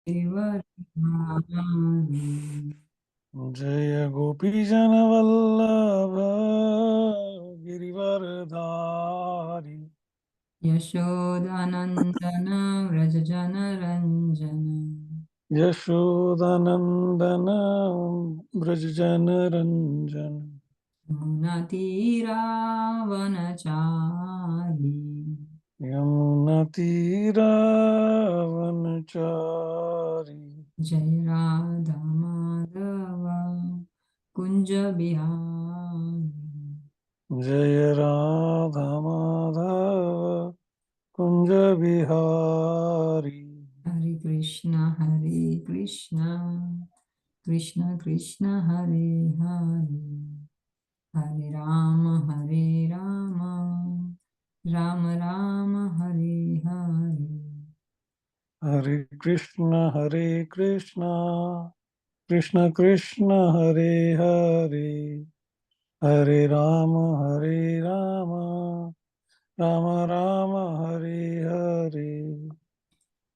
गिरिवरधारी जय गोपीजन वल्लभ गिरिवरधारी यशोदानन्दन व्रजजनरञ्जन यशोदानन्दन व्रजजनरञ्जन यमुनातीरावनचारी यमुनतीरावनचारी जय राधा माधव कुञ्ज बिहारी जय राधा माधव कुंज बिहारी। हरे कृष्ण कृष्ण कृष्ण हरे हरे हरे राम राम राम हरे हरे हरे कृष्ण कृष्ण कृष्ण हरे हरे हरे राम राम राम हरे हरे।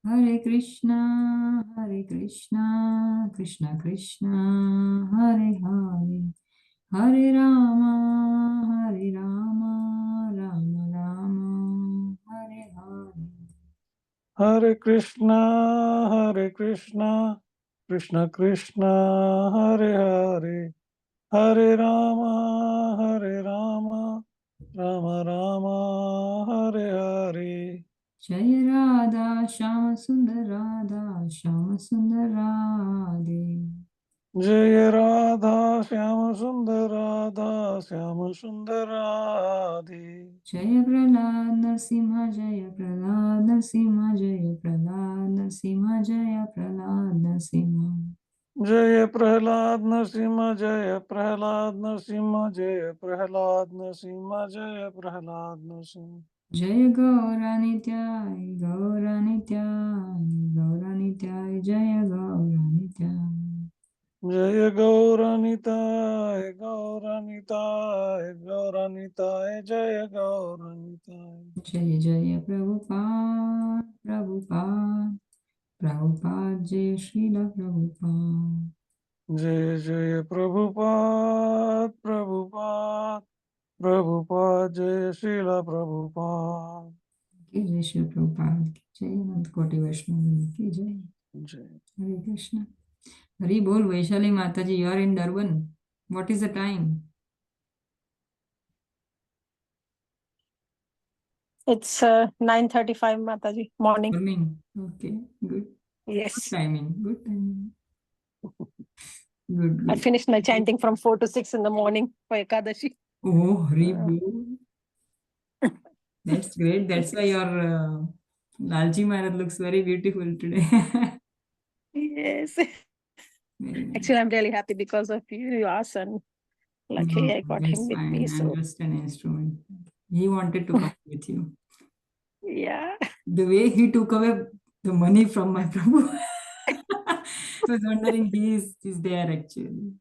हरे कृष्णा कृष्ण कृष्ण हरे हरे हरे राम राम राम हरे हरे हरे कृष्ण कृष्ण कृष्ण हरे हरे हरे राम राम राम हरे हरे। जय राधा श्याम सुंदर जय राधा श्याम सुंदर राधे। जय प्रहलाद नरसिंह जय प्रहलाद नरसिंह जय प्रहलाद नरसिम्हा जय प्रहलाद नरसिम्हा जय प्रहलाद नरसिम्हा जय प्रहलाद नरसिम्हा। जय गौरानित्याय जय गौरानित्याय जय गौरनिताय गौरनिताय गौरनिताय जय गौरनिताय। जय जय प्रभुपाद जय श्रील प्रभुपाद जय जय प्रभुपाद जय श्रीला प्रभुपाद। की जय श्री प्रभुपाद की जय अनंत कोटि वैष्णव की जय जय। हरे कृष्ण हरि बोल Vaishali Mata ji you are in Durban what is the time It's 9:35, Mataji, morning. Morning okay good Yes. Timing good I good finished my chanting from 4 to 6 in the morning for Ekadashi. Oh, Hari Uh, Bol. That's great. That's why yes. your Lalji Maharaj looks very beautiful today. Yes. Very Actually, nice. I'm really happy because of you, Yas, and No, luckily I got him that's with me. fine. I'm So, just an instrument. He wanted to come with you. yeah. The way he took away the money from my Prabhu, I was wondering he's there actually.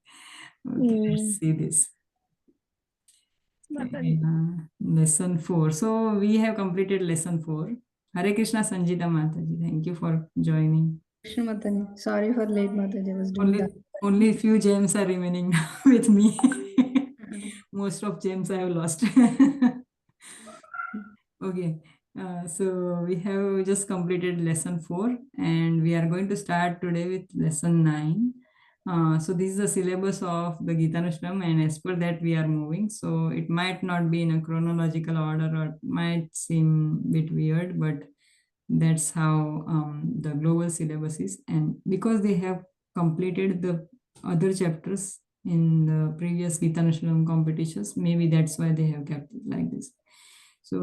Okay, let's Mm, see this. Okay, Mataji. lesson 4. So we have completed lesson 4. Hare Krishna Sanjita Mataji. Thank you for joining. Krishna Matani. Sorry for late, Mataji. I was doing Only that. only few gems are remaining now with me. Mhm. Most of gems I have lost. Okay, so we have just completed lesson 4 and we are going to start today with lesson 9. So this is the syllabus of the Gita Nusram and as per that we are moving. So it might not be in a chronological order or it might seem a bit weird, but that's how the global syllabus is. And because they have completed the other chapters in the previous Gita Nusram competitions, maybe that's why they have kept it like this. So,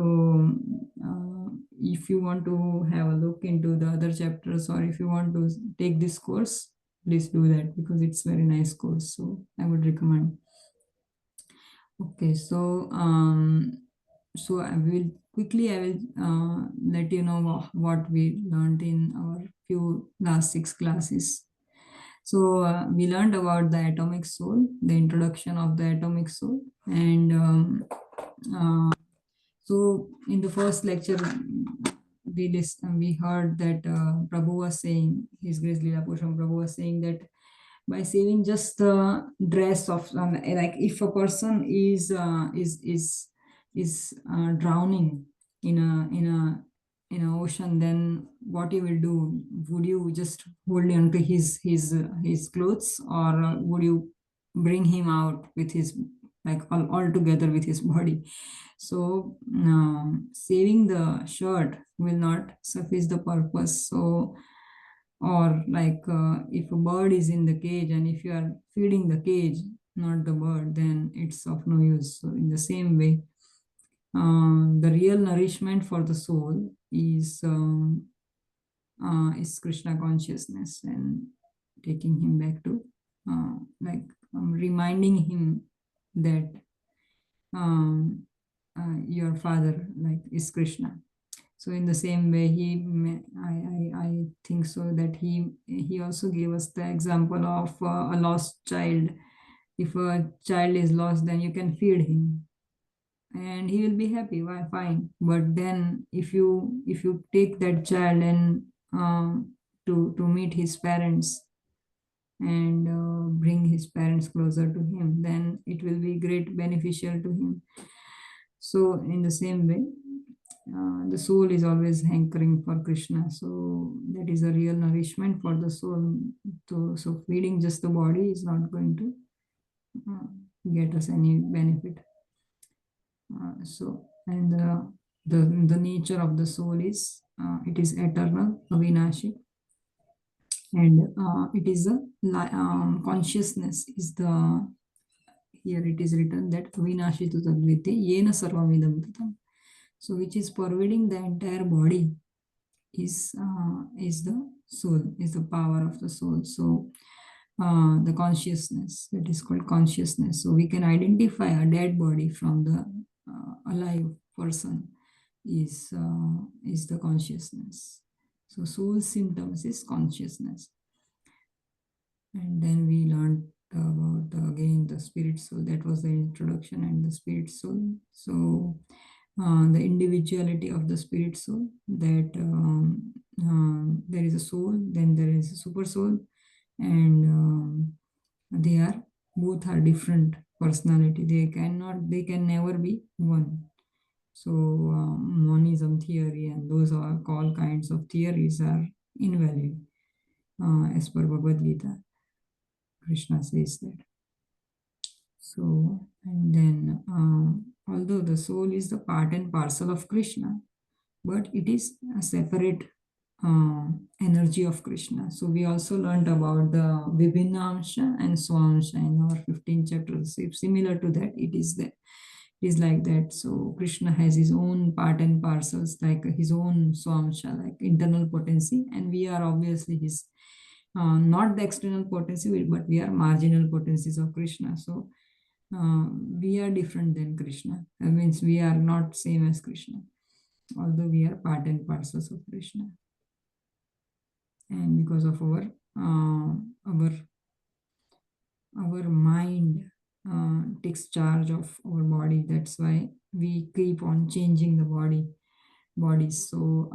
if you want to have a look into the other chapters or if you want to take this course, please do that because it's very nice course. So, I would recommend. Okay, so I will let you know what we learned in our few last 6 classes. So we learned about the atomic soul, the introduction of the atomic soul, and so in the first lecture we heard that Prabhu was saying, His Grace Leela Purusham Prabhu was saying that by saving just the dress of like if a person is drowning in a ocean, then what you will do? Would you just hold on to his clothes, or would you bring him out with his, like all together with his body? So saving the shirt will not suffice the purpose. So, or like if a bird is in the cage and if you are feeding the cage, not the bird, then it's of no use. So in the same way, the real nourishment for the soul is Krishna consciousness, and taking him back to like reminding him that um, your father like is Krishna. So in the same way, I think so that he also gave us the example of a lost child. If a child is lost, then you can feed him, and he will be happy. Why? Fine. But then if you take that child and to meet his parents and bring his parents closer to him, then it will be great beneficial to him. So in the same way, the soul is always hankering for Krishna. So that is a real nourishment for the soul. So feeding just the body is not going to uh, get us any benefit. So and the nature of the soul is it is eternal, avinashi, and it is a consciousness is the, here it is written that avinashi tu tadvite yena sarvamidam tatam. So which is pervading the entire body is the soul, is the power of the soul. So the consciousness, that is called consciousness. So we can identify a dead body from the alive person is the consciousness. So soul symptoms is consciousness. And then we learned about again the spirit soul. That was the introduction, and the spirit soul. So the individuality of the spirit soul, that there is a soul, then there is a super soul, and they are both are different personality. They can never be one. So monism theory and those are all kinds of theories are invalid as per Bhagavad Gita. Krishna says that. So, and then although the soul is the part and parcel of Krishna, but it is a separate energy of Krishna. So we also learned about the Vibhinamsha and Swamsha in our 15th chapter. So similar to that, it is like that. So Krishna has his own part and parcels, like his own Swamsha, like internal potency, and we are obviously his not the external potency, but we are marginal potencies of Krishna. So we are different than Krishna. That means we are not same as Krishna, although we are part and parcels of Krishna. And because of our mind takes charge of our body, that's why we keep on changing the bodies. So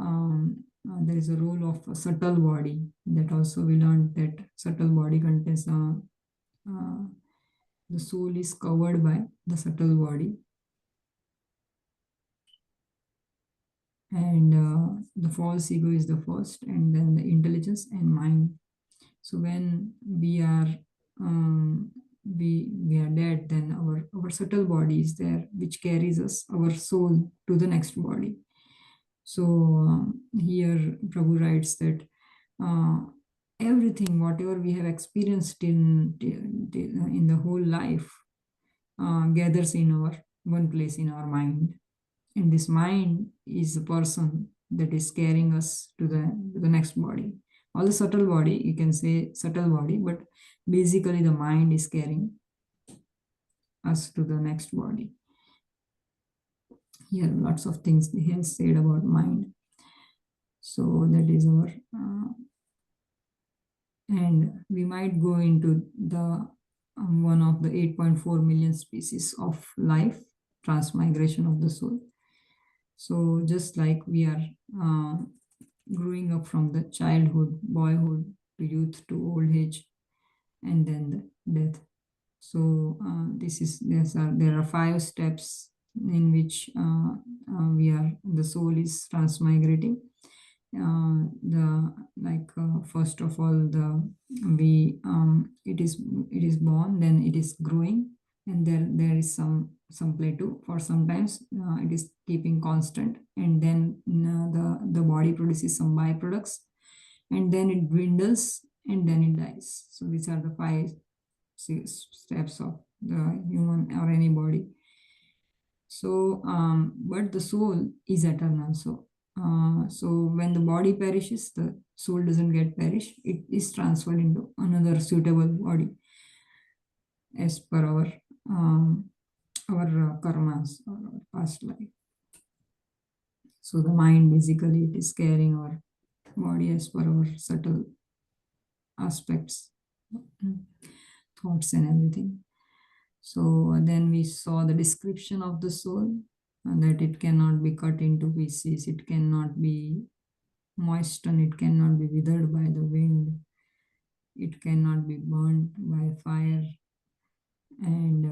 there is a role of a subtle body. That also we learned that subtle body contains the soul is covered by the subtle body, and the false ego is the first, and then the intelligence and mind. So when we are we are dead, then our subtle body is there, which carries us, our soul, to the next body. So here Prabhu writes that everything, whatever we have experienced in the whole life, gathers in our one place in our mind, and this mind is the person that is carrying us to the next body. All the subtle body, you can say subtle body, but basically the mind is carrying us to the next body. Here lots of things he has said about mind. So that is our and we might go into the one of the 8.4 million species of life, transmigration of the soul. So just like we are growing up from the childhood, boyhood to youth to old age, and then the death. So there are 5 steps in which the soul is transmigrating. The like First of all, the we it is born, then it is growing, and there is some plateau for sometimes. It is keeping constant, and then the body produces some byproducts, and then it dwindles, and then it dies. So these are the 5 steps of the human or any body. So, but the soul is eternal. So when the body perishes, the soul doesn't get perished. It is transferred into another suitable body as per our karmas or our past life. So the mind basically it is carrying our body as per our subtle aspects, thoughts and everything. So then we saw the description of the soul, that it cannot be cut into pieces, it cannot be moistened, it cannot be withered by the wind, it cannot be burnt by fire, and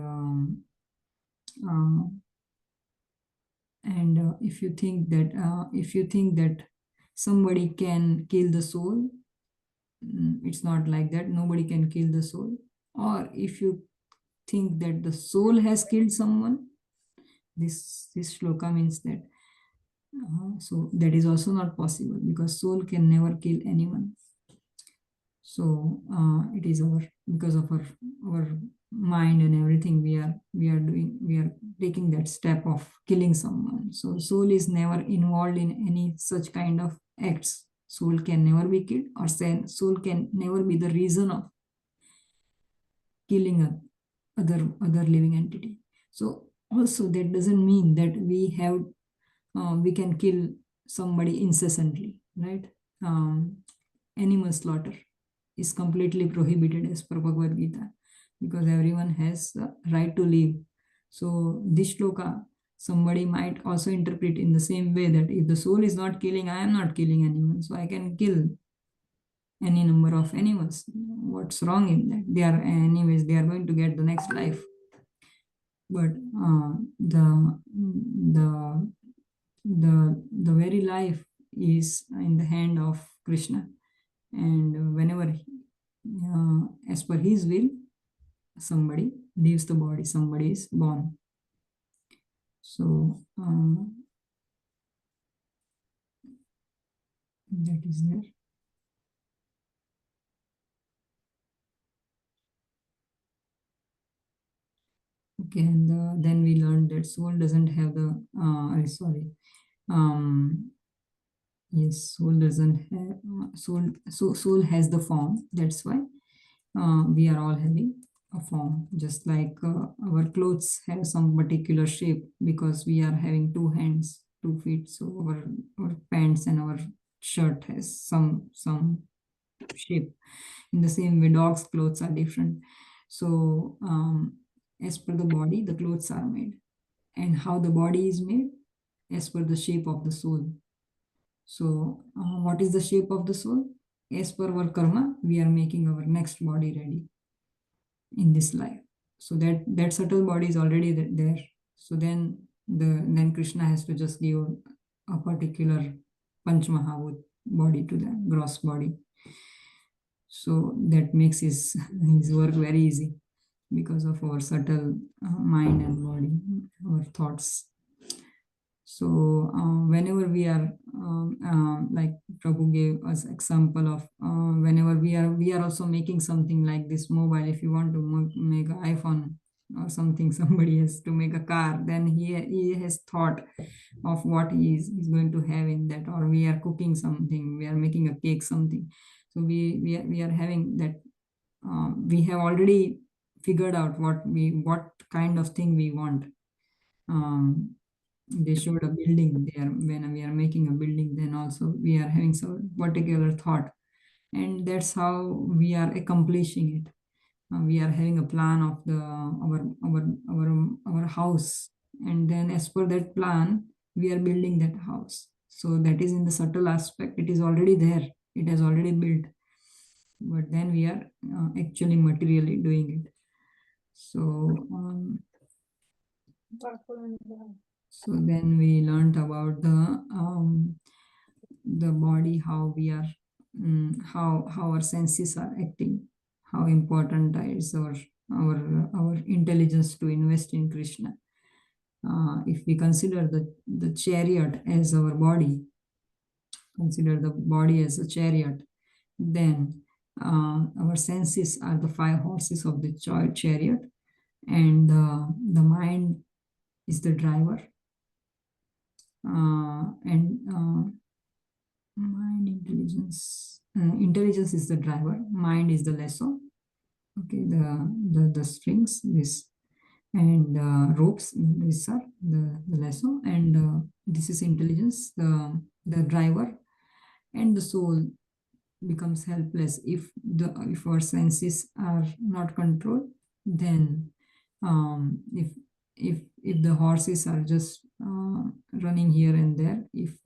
uh, if you think that somebody can kill the soul, it's not like that. Nobody can kill the soul. Or if you think that the soul has killed someone, this shloka means that so that is also not possible, because soul can never kill anyone. So it is because of our mind and everything, we are taking that step of killing someone. So soul is never involved in any such kind of acts. Soul can never be killed, or soul can never be the reason of killing a other living entity. So also that doesn't mean that we can kill somebody incessantly, right? Animal slaughter is completely prohibited as per Bhagavad Gita, because everyone has the right to live. So this shloka, somebody might also interpret in the same way, that if the soul is not killing, I am not killing anyone, so I can kill any number of animals. What's wrong in that? They are anyways, they are going to get the next life. But the the very life is in the hand of Krishna, and whenever as per his will, somebody leaves the body, somebody is born. So that is there. Okay, and then we learned that soul doesn't have the yes, soul doesn't have soul has the form. That's why we are all having a form, just like our clothes have some particular shape, because we are having 2 hands, 2 feet. So our pants and our shirt has some shape. In the same way, dogs' clothes are different. So as per the body, the clothes are made, and how the body is made as per the shape of the soul. So what is the shape of the soul? As per our karma, we are making our next body ready in this life. So that subtle body is already there. So then Krishna has to just give a particular Panch Mahabhut body to the gross body. So that makes his work very easy, because of our subtle mind and body, our thoughts. So whenever we are like Prabhu gave us example of whenever we are also making something like this mobile. If you want to make an iPhone or something, somebody has to make a car, then he has thought of what he's going to have in that. Or we are cooking something, we are making a cake, something. So we are having that. We have already figured out what kind of thing we want. They showed a building there. When we are making a building, then also we are having some particular thought, and that's how we are accomplishing it. We are having a plan of our house, and then as per that plan, we are building that house. So that is in the subtle aspect. It is already there. It has already built. But then we are actually materially doing it. So, so then we learned about the body, how we are, how our senses are acting, how important is our intelligence to invest in Krishna. If we consider the chariot as our body, consider the body as a chariot, then our senses are the 5 horses of the chariot, and the mind is the driver, and mind, intelligence is the driver, mind is the lasso, okay, the strings, this, and ropes, these are the lasso, and this is intelligence, the driver, and the soul becomes helpless if our senses are not controlled. Then if the horses are just running here and there, if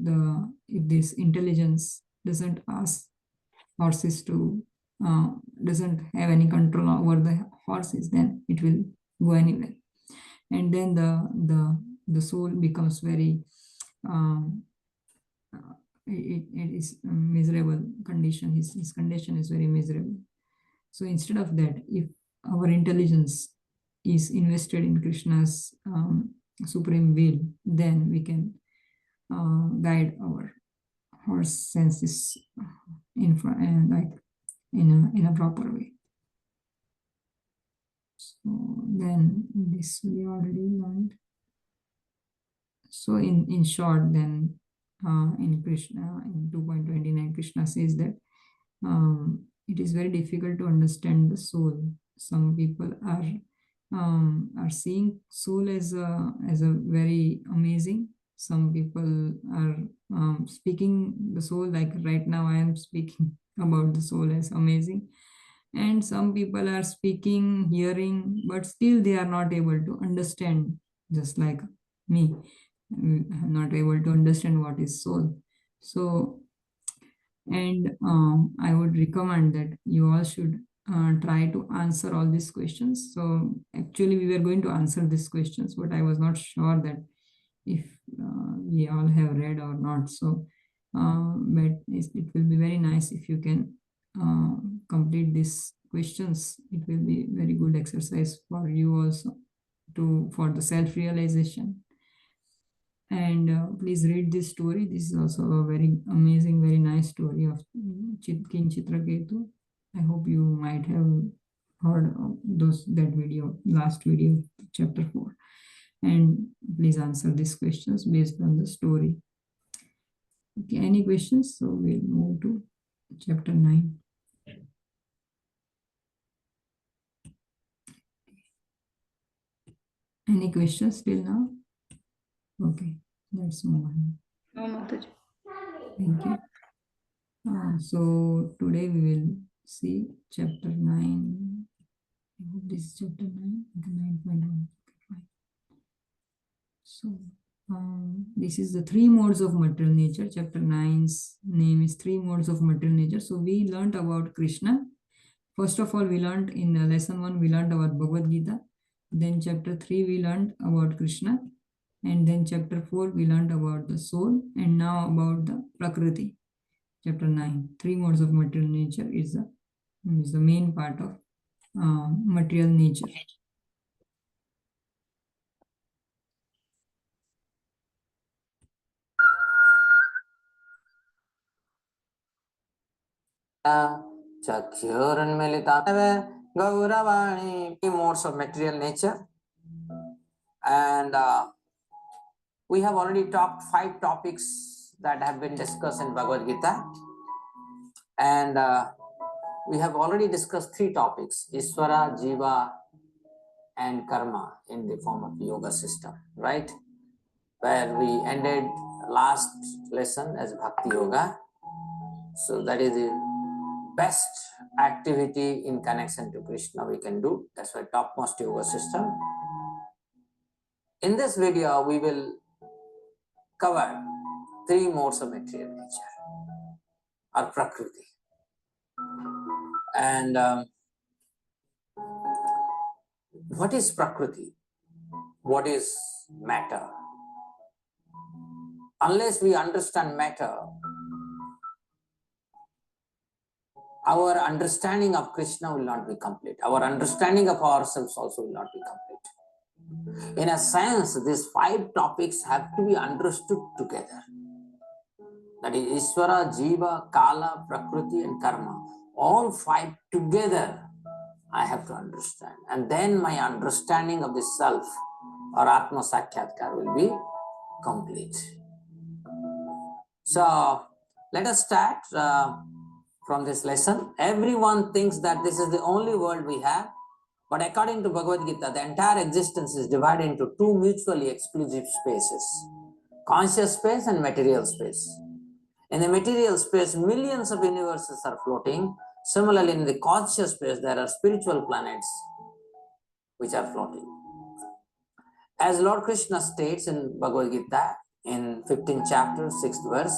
this intelligence doesn't ask horses to doesn't have any control over the horses, then it will go anywhere. And then the soul becomes very it is a miserable condition. His condition is very miserable. So instead of that, if our intelligence is invested in Krishna's supreme will, then we can guide our horse senses in front, and like in a proper way. So then this we already learned. So in short, then in Krishna, in 2.29, Krishna says that it is very difficult to understand the soul. Some people are seeing soul as a very amazing. Some people are speaking the soul, like right now I am speaking about the soul as amazing, and some people are speaking, hearing, but still they are not able to understand, just like me. I'm not able to understand what is soul. So, and I would recommend that you all should try to answer all these questions. So actually we were going to answer these questions, but I was not sure that if we all have read or not. So but it will be very nice if you can complete these questions. It will be very good exercise for you also for the self-realization. And please read this story. This is also a very amazing, very nice story of King Chitraketu. I hope you might have heard of that video, last video, chapter 4. And please answer these questions based on the story. Okay, any questions? So we'll move to chapter 9. Any questions till now? Okay, let's move on. No, Mataji. Thank you. So today we will see chapter 9. I hope this is chapter 9, okay, 9.1. So this is the 3 modes of material nature. Chapter 9's name is 3 modes of material nature. So we learned about Krishna. First of all, we learned in lesson 1, we learned about Bhagavad Gita. Then chapter 3, we learned about Krishna. And then chapter 4, we learned about the soul. And now about the Prakriti. Chapter 9, 3 modes of material nature is the main part of material nature. Gauravani, modes of material nature. And we have already talked 5 topics that have been discussed in Bhagavad Gita. And we have already discussed 3 topics, Iswara, Jiva, and Karma in the form of yoga system, right? Where we ended last lesson as Bhakti Yoga. So that is the best activity in connection to Krishna we can do. That's why topmost yoga system. In this video, we will covered three modes of material nature or Prakriti. And what is Prakriti? What is matter? Unless we understand matter, our understanding of Krishna will not be complete. Our understanding of ourselves also will not be complete. In a sense, these five topics have to be understood together. That is Ishvara, Jiva, Kala, Prakriti and Karma. All five together I have to understand. And then my understanding of the self or Atma Sakshatkar will be complete. So let us start from this lesson. Everyone thinks that this is the only world we have, but according to Bhagavad Gita, the entire existence is divided into two mutually exclusive spaces, conscious space and material space. In the material space, millions of universes are floating. Similarly, in the conscious space, there are spiritual planets which are floating. As Lord Krishna states in Bhagavad Gita, in 15th chapter, 6th verse,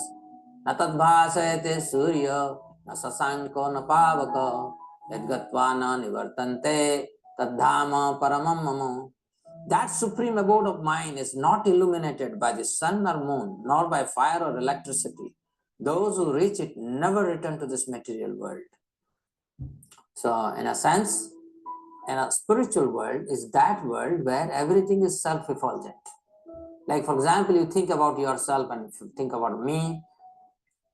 Na tadbhasayate surya, na sasanko na pavaka, yadgatva na nivartante, tadhama paramam mama. That supreme abode of mine is not illuminated by the sun or moon, nor by fire or electricity. Those who reach it never return to this material world. So, in a sense, in a spiritual world is that world where everything is self-effulgent. Like, for example, you think about yourself and if you think about me,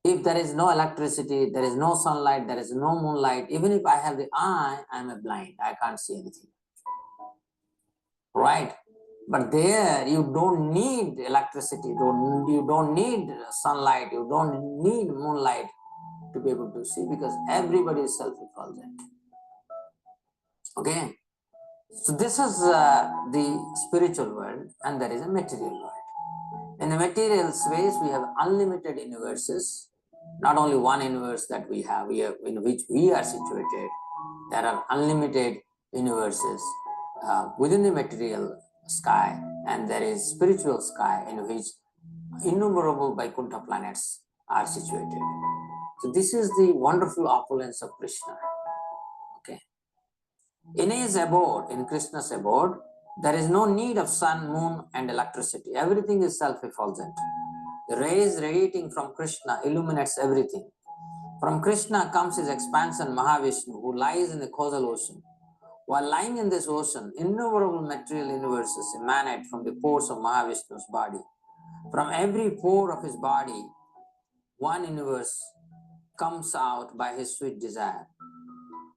if there is no electricity, there is no sunlight, there is no moonlight, even if I have the eye, I am blind, I can't see anything. Right? But there you don't need electricity, you don't need sunlight, you don't need moonlight to be able to see because everybody is self-effulgent. Okay? So this is the spiritual world and there is a material world. In the material space, we have unlimited universes, not only one universe that we have here in which we are situated. There are unlimited universes within the material sky, and there is spiritual sky in which innumerable Vaikuntha planets are situated. So this is the wonderful opulence of Krishna. Okay. In his abode, in Krishna's abode, there is no need of sun, moon and electricity. Everything is self-effulgent. The rays radiating from Krishna illuminates everything. From Krishna comes his expansion Mahavishnu, who lies in the causal ocean. While lying in this ocean, innumerable material universes emanate from the pores of Mahavishnu's body. From every pore of his body, one universe comes out by his sweet desire.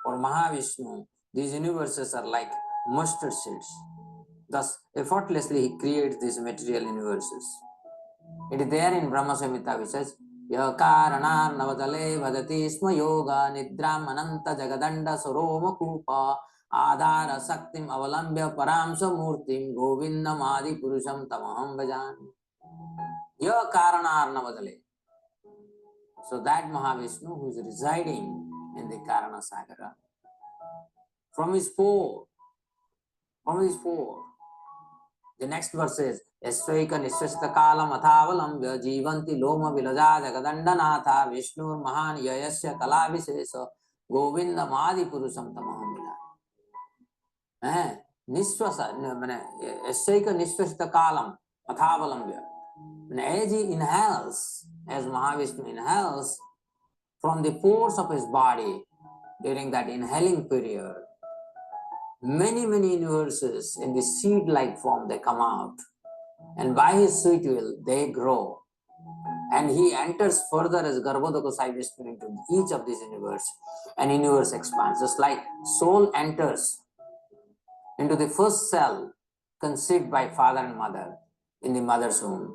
For Mahavishnu, these universes are like mustard seeds. Thus, effortlessly he creates these material universes. It is there in Brahma Samhita which says, Ya karanar navadale vadati sma yoga nidram ananta jagadanda saroma kupa adhara saktim avalambya paramsa murtim govindam adi purusham tamaham bhajan. Ya karanar navadale. So that Mahavishnu who is residing in the Karana Sagara, from his pore, the next verse is Esvaika Nishvasta Kalam Athavalambya Jivanti Loma Vilaja Jagadandanatha Vishnur Mahan Yayasya Kalavisesa Govinda Madi Purusham Tamaham Vilan. Nishvasa Esvaika Nishvasta Kalam Athavalambya. As he inhales, as Mahavishnu inhales from the pores of his body during that inhaling period, many universes in the seed-like form they come out, and by his sweet will they grow, and he enters further as Garbhodaka Sai Vishnu into each of these universes, and universe expands. Just like soul enters into the first cell conceived by father and mother in the mother's womb,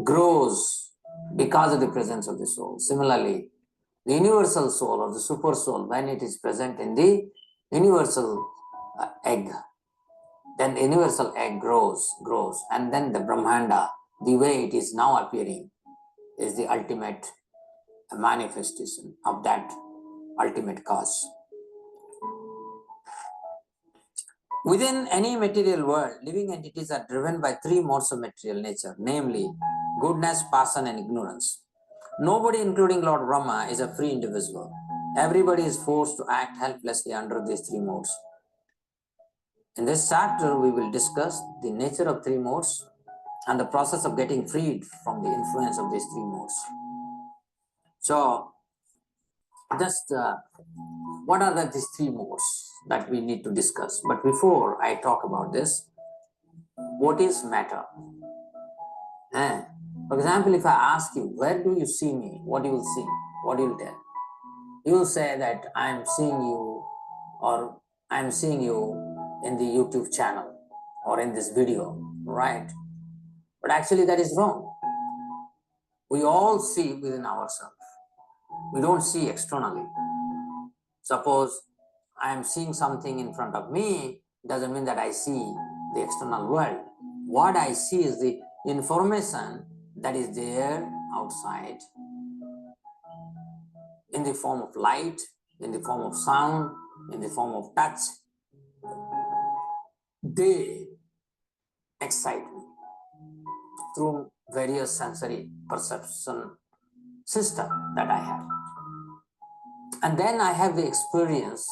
grows because of the presence of the soul. Similarly, the universal soul or the super soul, when it is present in the universal egg, then the universal egg grows, and then the Brahmanda, the way it is now appearing, is the ultimate manifestation of that ultimate cause. Within any material world, living entities are driven by three modes of material nature, namely goodness, passion, and ignorance. Nobody, including Lord Brahma, is a free individual. Everybody is forced to act helplessly under these three modes. In this chapter, we will discuss the nature of three modes and the process of getting freed from the influence of these three modes. So, just what are these three modes that we need to discuss? But before I talk about this, what is matter? For example, if I ask you, where do you see me? What you will see? What you will tell? You will say that I am seeing you, or I am seeing you in the YouTube channel or in this video, right? But actually that is wrong. We all see within ourselves. We don't see externally. Suppose I am seeing something in front of me, doesn't mean that I see the external world. What I see is the information that is there outside in the form of light, in the form of sound, in the form of touch. They excite me through various sensory perception system that I have. And then I have the experience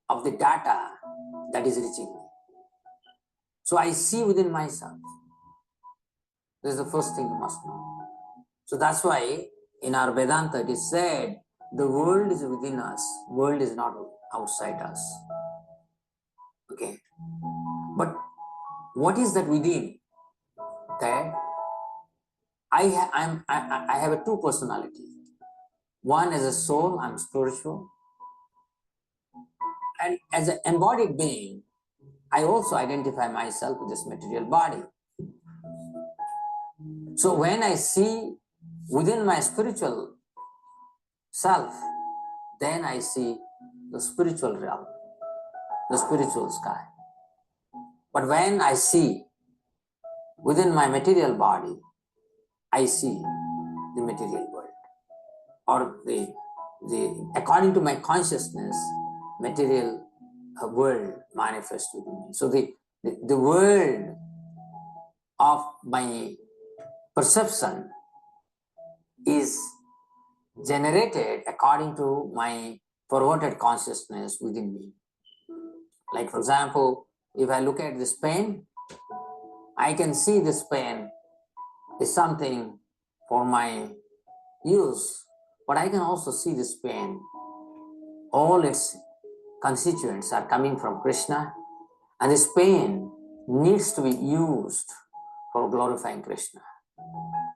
of the data that is reaching me. So I see within myself. This is the first thing you must know. So that's why in our Vedanta it is said, the world is within us, world is not outside us. Okay. But what is that within? That I have a two personality. One as a soul, I'm spiritual. And as an embodied being, I also identify myself with this material body. So when I see within my spiritual self, then I see the spiritual realm, the spiritual sky. But when I see within my material body, I see the material world, or according to my consciousness, material world manifests within me. So the world of my perception is generated according to my perverted consciousness within me. Like for example, if I look at this pen, I can see this pen is something for my use, but I can also see this pen, all its constituents are coming from Krishna, and this pen needs to be used for glorifying Krishna.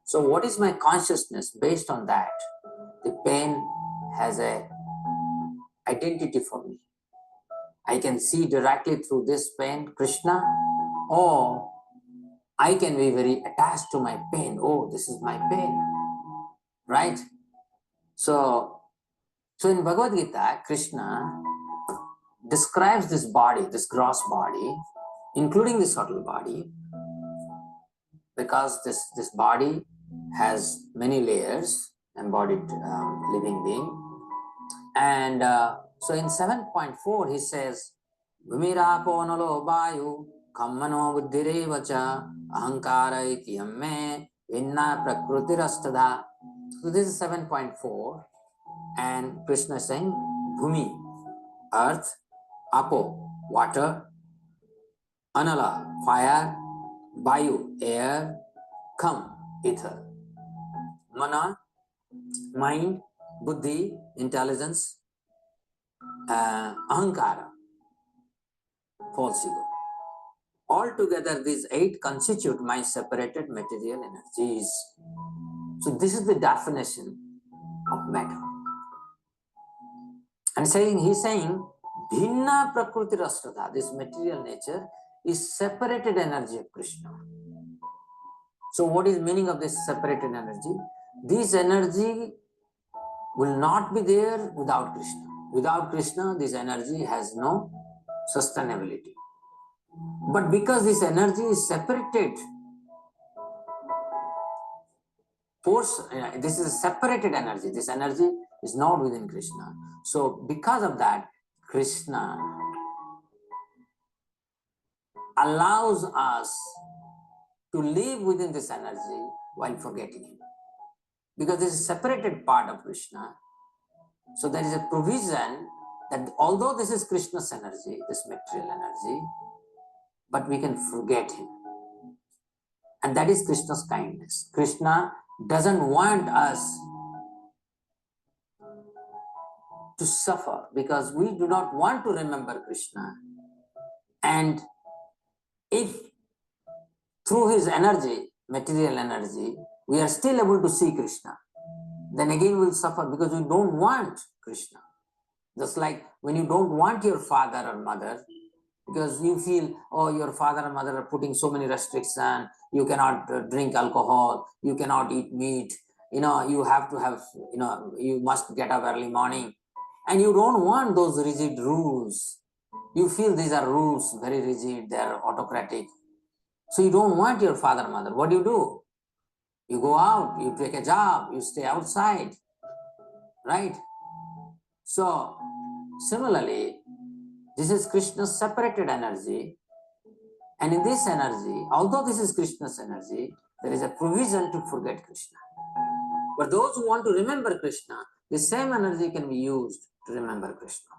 So what is my consciousness? Based on that, the pen has a identity for me. I can see directly through this pen Krishna, or I can be very attached to my pen. Oh, this is my pen, right? So in Bhagavad Gita, Krishna describes this body, this gross body, including the subtle body, because this body has many layers, embodied living being. And so in 7.4 he says, Vimirapo nalo vayu kammano buddhirevacha ahankara iti amme vinna prakrutirastada. So this is 7.4, and Krishna is saying Bhumi, earth, Apo, water, Anala, fire, Vayu, air, Kam, ether, Mana, mind, Buddhi, intelligence, Ahankara, false ego. Altogether, these 8 constitute my separated material energies. So this is the definition of matter. And he's saying, Bhinna Prakriti Rastata, this material nature is separated energy of Krishna. So what is meaning of this separated energy? This energy will not be there without Krishna. Without Krishna, this energy has no sustainability. But because this energy is separated, this is a separated energy. This energy is not within Krishna. So because of that, Krishna allows us to live within this energy while forgetting him. Because this is a separated part of Krishna. So there is a provision that although this is Krishna's energy, this material energy, but we can forget him. And that is Krishna's kindness. Krishna doesn't want us to suffer because we do not want to remember Krishna. And if through his energy, material energy, we are still able to see Krishna, then again we'll suffer because we don't want Krishna. Just like when you don't want your father or mother, because you feel, oh, your father and mother are putting so many restrictions, you cannot drink alcohol, you cannot eat meat, you have to have, you must get up early morning. And you don't want those rigid rules. You feel these are rules, very rigid, they are autocratic. So you don't want your father and mother. What do? You go out, you take a job, you stay outside, right? So similarly, this is Krishna's separated energy. And in this energy, although this is Krishna's energy, there is a provision to forget Krishna. But those who want to remember Krishna, the same energy can be used to remember Krishna.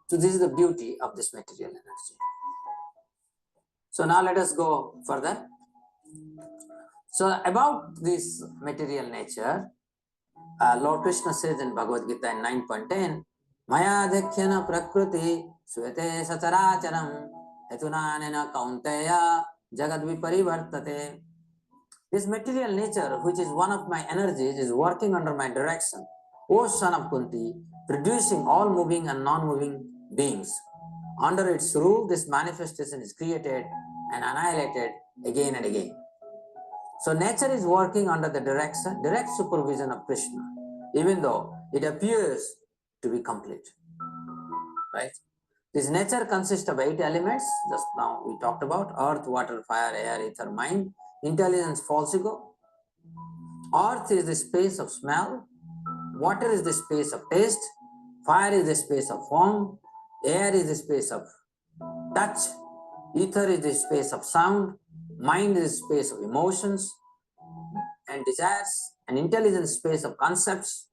So this is the beauty of this material energy. So now let us go further. So about this material nature, Lord Krishna says in Bhagavad Gita in 9.10, Maya dekhyana prakriti svete sataracharam hetunanena kaunteya jagad viparivartate. This material nature, which is one of my energies, is working under my direction. O son of Kunti, producing all moving and non-moving beings. Under its rule, this manifestation is created and annihilated again and again. So nature is working under the direct supervision of Krishna, even though it appears to be complete. Right? This nature consists of 8 elements, just now we talked about: earth, water, fire, air, ether, mind, intelligence, false ego. Earth is the space of smell, water is the space of taste, fire is the space of form, air is the space of touch, ether is the space of sound, mind is the space of emotions and desires, and intelligence space of concepts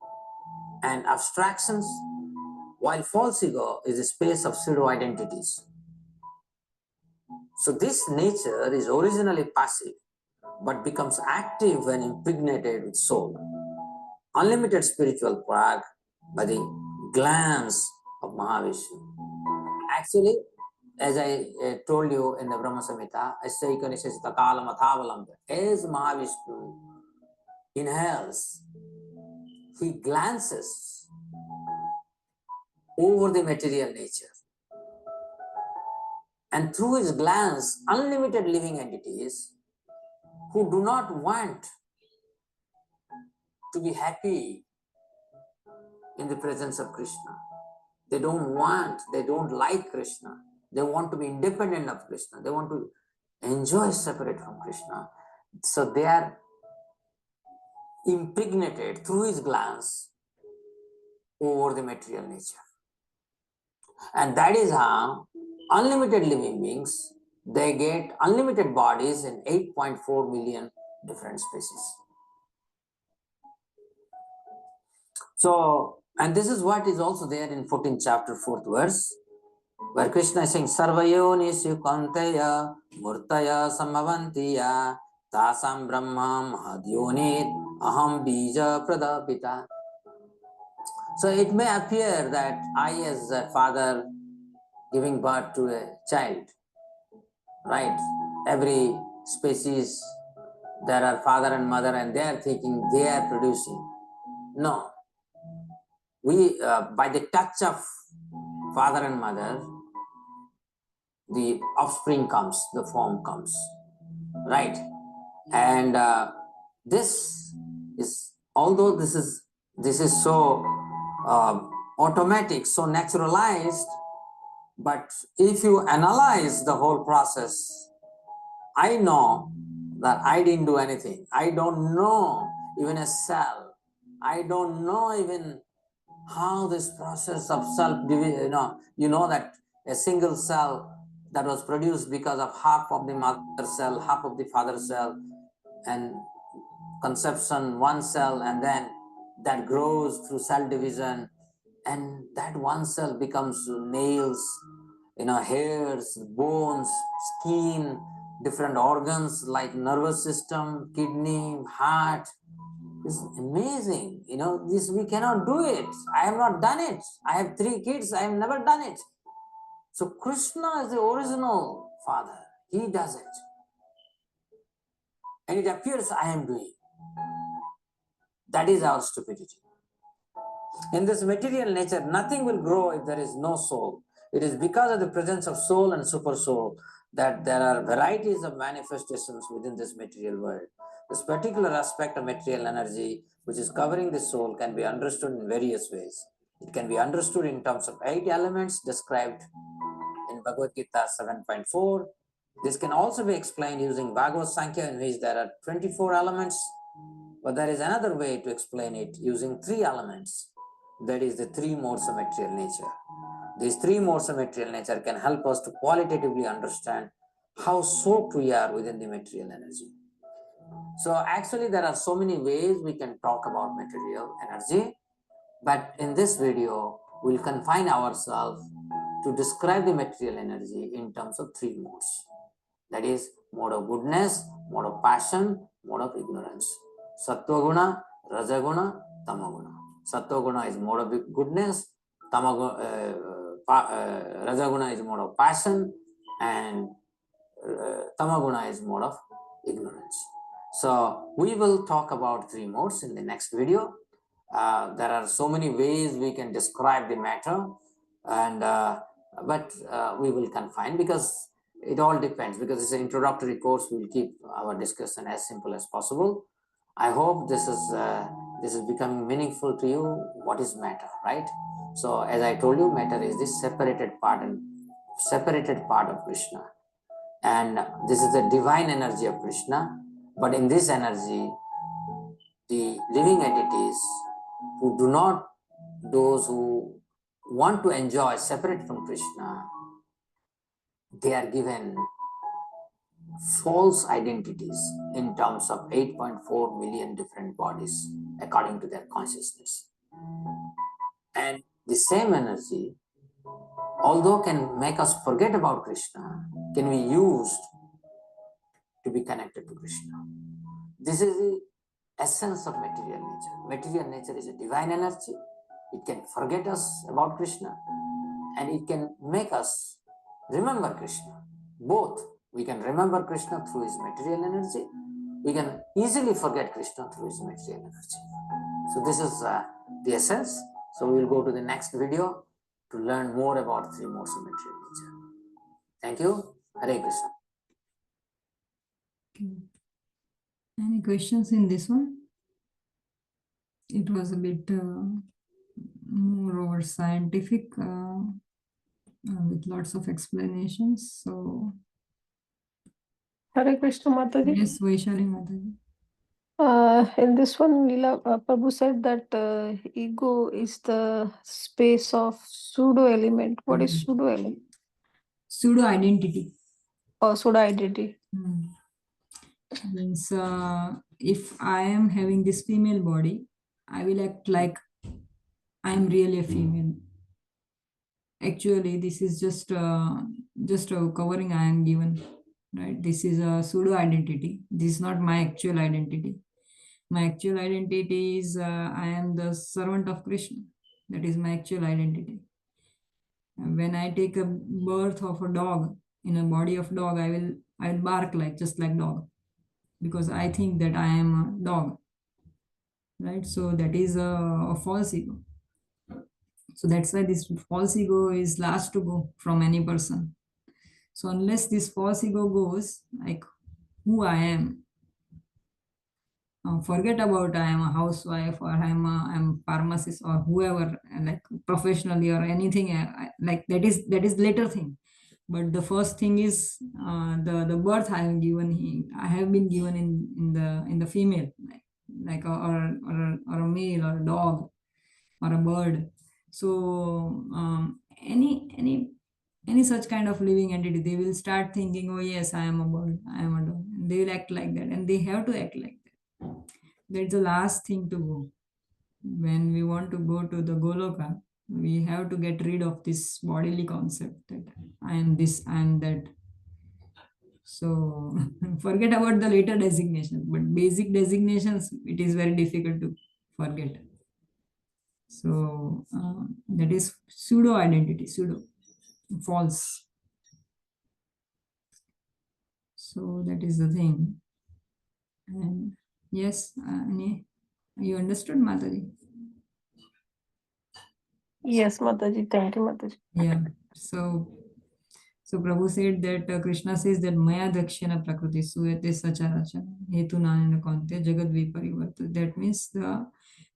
and abstractions, while false ego is a space of pseudo-identities. So this nature is originally passive, but becomes active when impregnated with soul. Unlimited spiritual prag by the glance of Mahavishnu. Actually, as I told you in the Brahma Samhita, as Mahavishnu inhales, he glances over the material nature. And through his glance, unlimited living entities who do not want to be happy in the presence of Krishna. They don't like Krishna. They want to be independent of Krishna. They want to enjoy separate from Krishna. So they are impregnated through his glance over the material nature. And that is how unlimited living beings, they get unlimited bodies in 8.4 million different species. So, and this is what is also there in 14th chapter, 4th verse, where Krishna is saying, Sarvayonishu Kanteya Murtaya Samavantiya Tasam Brahma Mahadyonit Aham Bija Pradapita. So it may appear that I, as a father giving birth to a child, right? Every species, there are father and mother, and they are thinking they are producing. No. We, by the touch of father and mother, the offspring comes, the form comes, right? And this is, although this is so automatic, so naturalized, but if you analyze the whole process, I know that I didn't do anything. I don't know even a cell. I don't know even how this process of self-division, you know that a single cell that was produced because of half of the mother cell, half of the father cell, and conception, one cell, and then that grows through cell division, and that one cell becomes nails, hairs, bones, skin, different organs like nervous system, kidney, heart. It's amazing. This we cannot do it. I have not done it. I have 3 kids. I have never done it. So Krishna is the original father. He does it. And it appears I am doing. That is our stupidity. In this material nature, nothing will grow if there is no soul. It is because of the presence of soul and super soul that there are varieties of manifestations within this material world. This particular aspect of material energy, which is covering the soul, can be understood in various ways. It can be understood in terms of 8 elements described in Bhagavad Gita 7.4. This can also be explained using Bhagavad Sankhya, in which there are 24 elements. But there is another way to explain it using 3 elements. That is the 3 modes of material nature. These 3 modes of material nature can help us to qualitatively understand how soaked we are within the material energy. So actually there are so many ways we can talk about material energy, but in this video, we'll confine ourselves to describe the material energy in terms of 3 modes. That is mode of goodness, mode of passion, mode of ignorance. Sattva guna, raja guna, tama guna. Sattva guna is mode of goodness, raja guna is mode of passion, and tama guna is mode of ignorance. So we will talk about 3 modes in the next video. There are so many ways we can describe the matter, and but we will confine, because it all depends, because it's an introductory course. We will keep our discussion as simple as possible. I hope this is becoming meaningful to you. What is matter, right? So as I told you, matter is this separated part of Krishna, and this is the divine energy of Krishna. But in this energy, the living entities those who want to enjoy separate from Krishna, they are given false identities in terms of 8.4 million different bodies according to their consciousness. And the same energy, although can make us forget about Krishna, can be used to be connected to Krishna. This is the essence of material nature. Material nature is a divine energy. It can forget us about Krishna, and it can make us remember Krishna. Both. We can remember Krishna through his material energy. We can easily forget Krishna through his material energy. So this is the essence. So we will go to the next video to learn more about 3 modes of material nature. Thank you. Hare Krishna. Okay. Any questions in this one? It was a bit more over scientific with lots of explanations. So Hare Krishna Mataji. yes, Vaishali Mataji. In this one, Leela Prabhu said that ego is the space of pseudo element. What is pseudo element? Pseudo identity. Or pseudo identity? Means if I am having this female body, I will act like I am really a female. Actually, this is just a covering I am given, right? This is a pseudo identity. This is not my actual identity. My actual identity is I am the servant of Krishna. That is my actual identity. When I take a birth of a dog in a body of dog, I will bark just like dog, because I think that I am a dog, right? So that is a false ego. So that's why this false ego is last to go from any person. So unless this false ego goes, like who I am, forget about I am a housewife, or I'm a pharmacist, or whoever, like professionally or anything, like that is later thing. But the first thing is the birth I have been given in the female, like or a male, or a dog, or a bird. So any any such kind of living entity, they will start thinking, oh yes, I am a bird, I am a dog. And they will act like that, and they have to act like that. That's the last thing to go. When we want to go to the Goloka, we have to get rid of this bodily concept that I am this, I am that. So forget about the later designations, but basic designations, it is very difficult to forget. So that is pseudo identity, pseudo, false. So that is the thing. And yes, you understood, Mataji? Yes, Mataji. Thank you, Mataji. Yeah. So Prabhu said that Krishna says that Maya Dakshina Prakriti Suyate Sacharacha Hetu Nanana Konte Jagad Viparivarta. That means the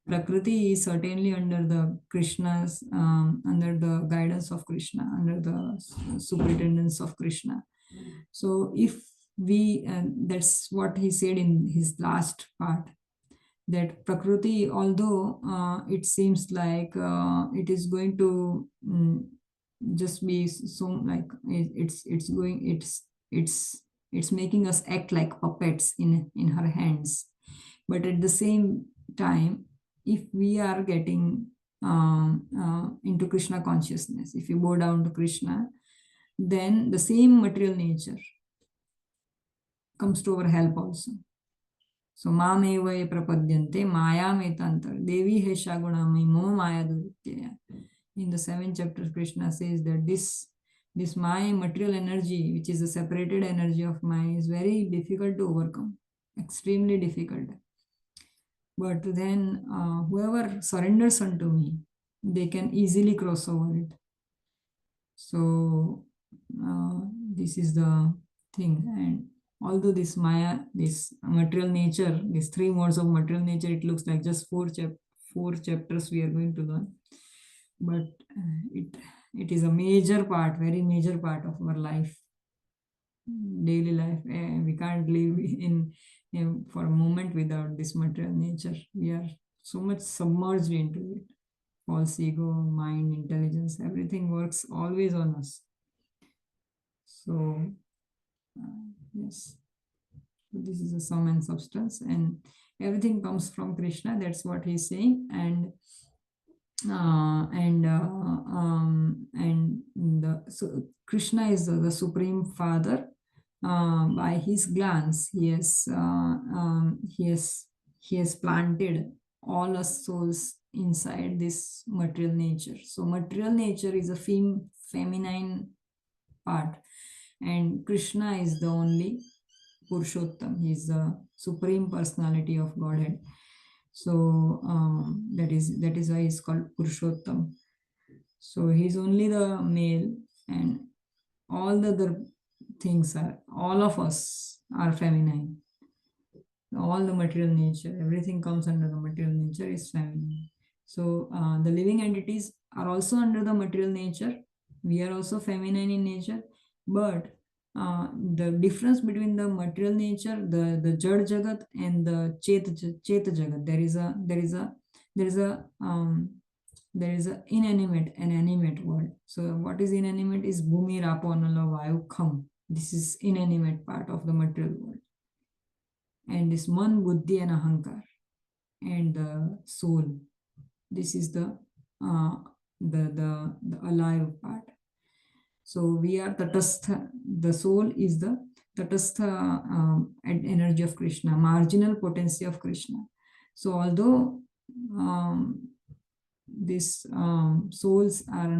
Prakriti is certainly under the Krishna's, under the guidance of Krishna, under the superintendence of Krishna. So if we, that's what he said in his last part, that Prakriti, although it seems like it is going to just be so like it's making us act like puppets in her hands, but at the same time, if we are getting into Krishna consciousness, if you bow down to Krishna, then the same material nature comes to our help also. So mameva ye prapadyante maya metantar devi hesha gunamai mo maya duritya. In the 7th chapter, Krishna says that this Maya, material energy, which is a separated energy of Maya, is very difficult to overcome, extremely difficult. But then whoever surrenders unto me, they can easily cross over it. So this is the thing. And although this Maya, this material nature, these 3 modes of material nature, it looks like just 4 chapters we are going to learn. But it is a major part, very major part of our life, daily life. We can't live in for a moment without this material nature. We are so much submerged into it. False ego, mind, intelligence, everything works always on us. So yes, this is a sum and substance, and everything comes from Krishna. That's what he's saying. And so Krishna is the Supreme Father. By his glance, he has planted all us souls inside this material nature. So material nature is a feminine part, and Krishna is the only Purushottam. He is the Supreme Personality of Godhead. So that is why he's called Purushottam. So he's only the male, and all the other things are, all of us are feminine. All the material nature, everything comes under the material nature is feminine. So the living entities are also under the material nature. We are also feminine in nature, but the difference between the material nature, the Jad Jagat, and the Cheta Jagat, there is a inanimate and animate world. So what is inanimate is Bhumi, Rapo, Anala, Vayu, Kham. This is inanimate part of the material world. And this Man, Buddhi, and Ahankar, and the soul. This is the alive part. So we are Tatastha. The soul is the Tatastha energy of Krishna, marginal potency of Krishna. So although these souls are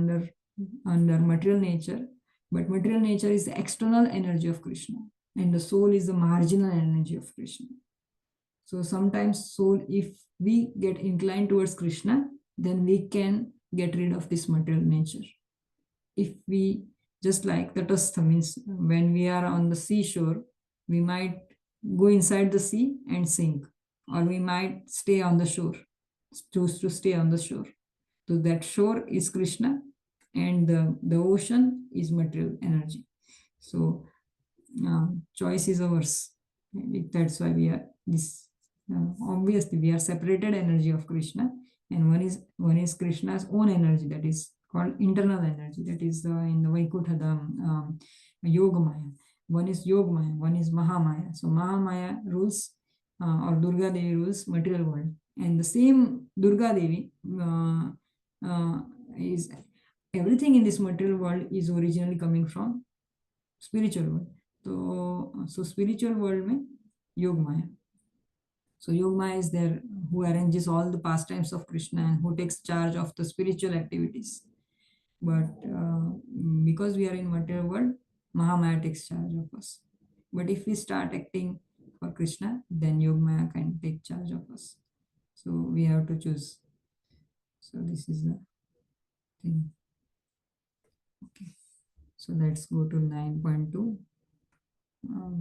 under material nature, but material nature is the external energy of Krishna, and the soul is the marginal energy of Krishna. So sometimes soul, if we get inclined towards Krishna, then we can get rid of this material nature. If we, just like Tatastha, means when we are on the seashore, we might go inside the sea and sink, or we might stay on the shore, choose to stay on the shore. So that shore is Krishna, and the ocean is material energy. So choice is ours. That's why we are this. Obviously, we are separated energy of Krishna, and one is Krishna's own energy, that is called internal energy, that is in the Vaikuntha, the Yoga Maya. One is Yoga Maya, one is Mahamaya. So Mahamaya rules or Durga Devi rules material world, and the same Durga Devi is everything in this material world is originally coming from spiritual world. So spiritual world में Yoga Maya. So Yoga Maya is there who arranges all the pastimes of Krishna and who takes charge of the spiritual activities. But because we are in material world, Mahamaya takes charge of us. But if we start acting for Krishna, then Yoga Maya can take charge of us. So we have to choose. So this is the thing. Okay. So let's go to 9.2.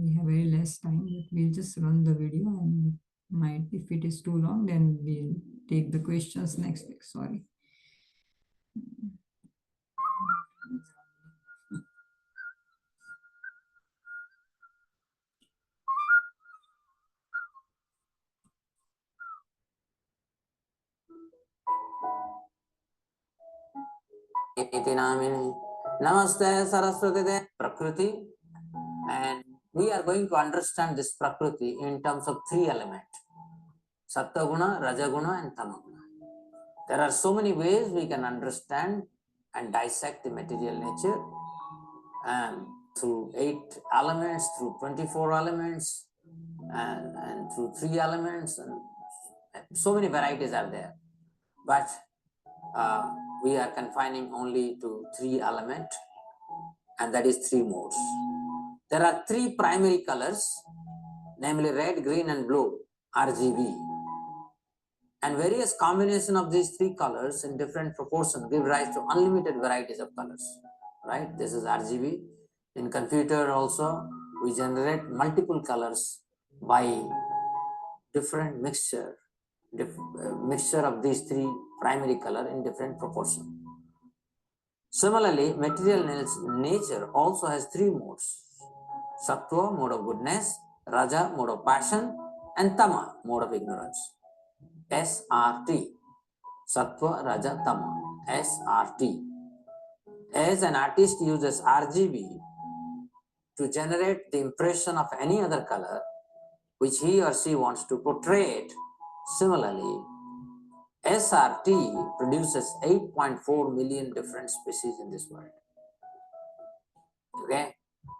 We have very less time, but we'll just run the video, and might, if it is too long, then we'll take the questions next week. Sorry. Iti namini Namaste Saraswati De Prakriti, and we are going to understand this Prakriti in terms of three elements: Sattva-guna, Raja-guna and Tama-guna. There are so many ways we can understand and dissect the material nature, through 8 elements, through 24 elements, and through 3 elements, and so many varieties are there. But we are confining only to 3 elements, and that is 3 modes. There are 3 primary colors, namely red, green and blue, RGB. And various combination of these 3 colors in different proportion give rise to unlimited varieties of colors, right? This is RGB. In computer also, we generate multiple colors by different mixture of these 3 primary color in different proportion. Similarly, material nature also has 3 modes: Sattva, mode of goodness; Raja, mode of passion; and Tama, mode of ignorance. SRT. Sattva, Raja, Tama. SRT. As an artist uses RGB to generate the impression of any other color which he or she wants to portray it, similarly, SRT produces 8.4 million different species in this world. Okay?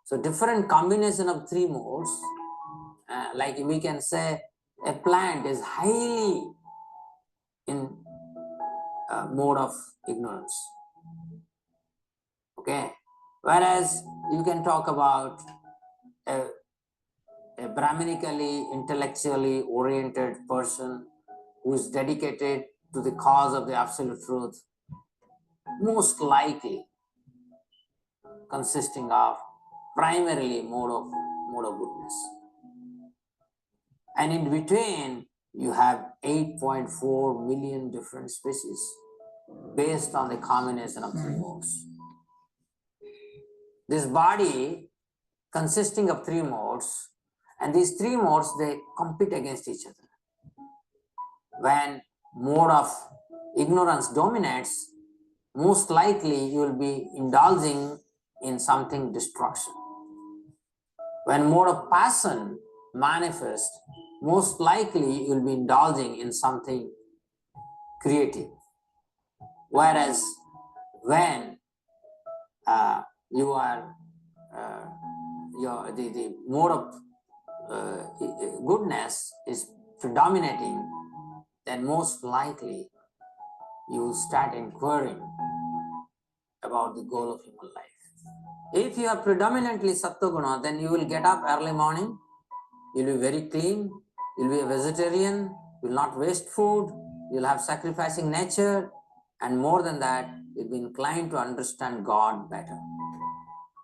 So different combination of 3 modes, like we can say a plant is highly in mode of ignorance. Okay? Whereas you can talk about a Brahmanically, intellectually oriented person who is dedicated to the cause of the absolute truth, most likely consisting of primarily mode of goodness. And in between, you have 8.4 million different species based on the combination of 3 modes. This body consisting of 3 modes, and these 3 modes, they compete against each other. When mode of ignorance dominates, most likely you will be indulging in something destruction. When mode of passion manifests, most likely you will be indulging in something creative. Whereas when you are the mode of goodness is predominating, then most likely you will start inquiring about the goal of human life. If you are predominantly Sattva-guna, then you will get up early morning, you will be very clean, you will be a vegetarian, you will not waste food, you will have sacrificing nature, and more than that, you will be inclined to understand God better.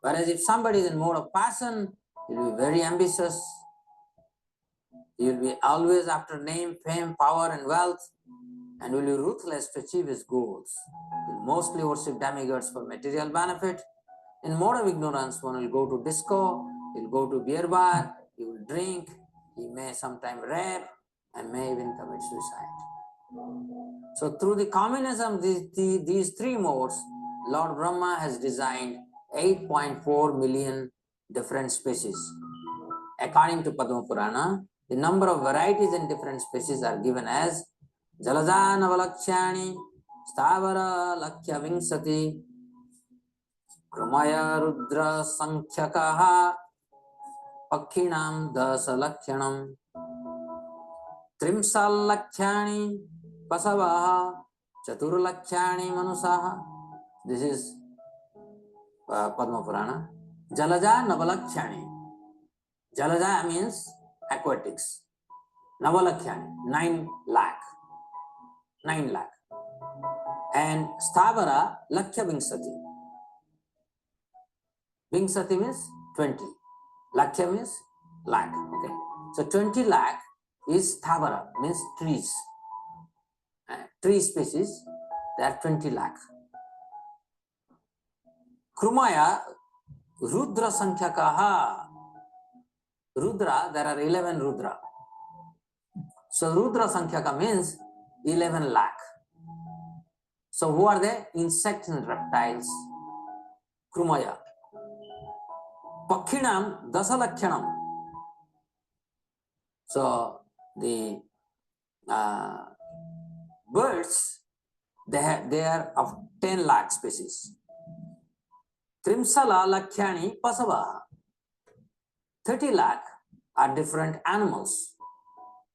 Whereas if somebody is in mode of passion, you will be very ambitious, you will be always after name, fame, power and wealth, and will be ruthless to achieve his goals. He will mostly worship demigods for material benefit. In mode of ignorance, one will go to disco, he will go to beer bar, he will drink, he may sometimes rape, and may even commit suicide. So through the combination of these 3 modes, Lord Brahma has designed 8.4 million different species. According to Padma Purana, the number of varieties in different species are given as Jalaja Navalakshani, Stavara Lakshya Vingsati, Krumaya Rudra Sankhakaha, Pakhinam Dasa Lakshanam, Trimsal Lakshani, Pasavaha, Chatur Lakshani Manusaha. This is Padma Purana. Jalaja Navalakshani. Jalaja means aquatics. Navalakshani, 9 lakh. 9 lakh. And Stavara Lakshya Vingsati. Vingsati means 20. Lakshya means lakh. Okay. So 20 lakh is Stavara, means trees. Tree species, they are 20 lakh. Krumaya Rudra Sankhakaha. Rudra, there are 11 Rudra. So Rudra Sankhaka means 11 lakh. So who are they? Insects and reptiles. Krumaya. Pakhinam Dasalakshanam. So the birds, they are of 10 lakh species. Trimsala Lakhyani Pasava. 30 lakh are different animals,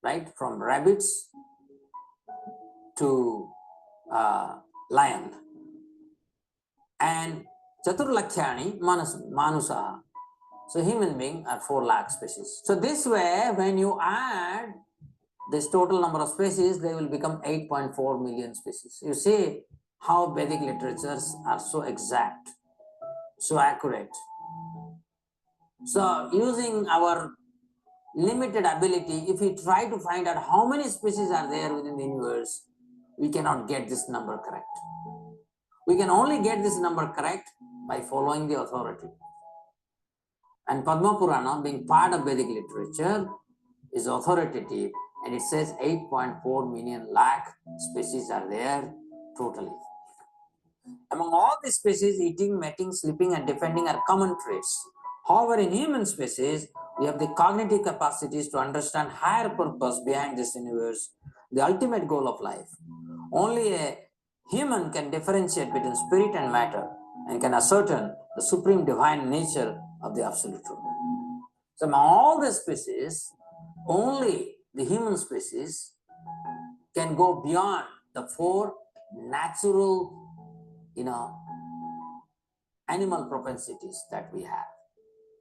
right? From rabbits to lion. And Chatur Lakhyani Manusa. So human being are 4 lakh species. So this way, when you add this total number of species, they will become 8.4 million species. You see how Vedic literatures are so exact, so accurate. So using our limited ability, if we try to find out how many species are there within the universe, we cannot get this number correct. We can only get this number correct by following the authority. And Padma Purana, being part of Vedic literature, is authoritative, and it says 8.4 million lakh species are there totally. Among all these species, eating, mating, sleeping, and defending are common traits. However, in human species, we have the cognitive capacities to understand higher purpose behind this universe, the ultimate goal of life. Only a human can differentiate between spirit and matter and can ascertain the supreme divine nature of the absolute truth. So among all the species, only the human species can go beyond the 4 natural, animal propensities that we have.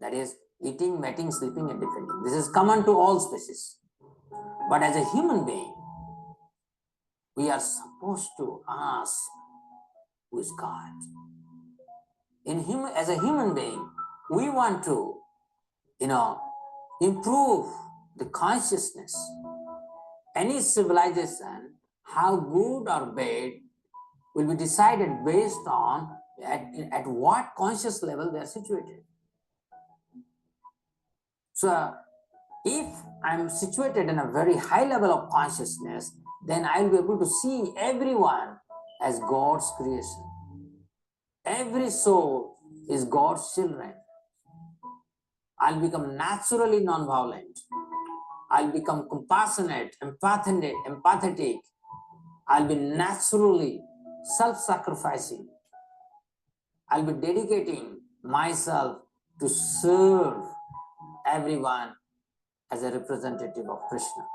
That is eating, mating, sleeping, and defending. This is common to all species. But as a human being, we are supposed to ask, who is God? As a human being, we want to, improve the consciousness. Any civilization, how good or bad, will be decided based on at what conscious level they are situated. So if I'm situated in a very high level of consciousness, then I'll be able to see everyone as God's creation. Every soul is God's children. I'll become naturally non-violent. I'll become compassionate, empathetic. I'll be naturally self-sacrificing. I'll be dedicating myself to serve everyone as a representative of Krishna.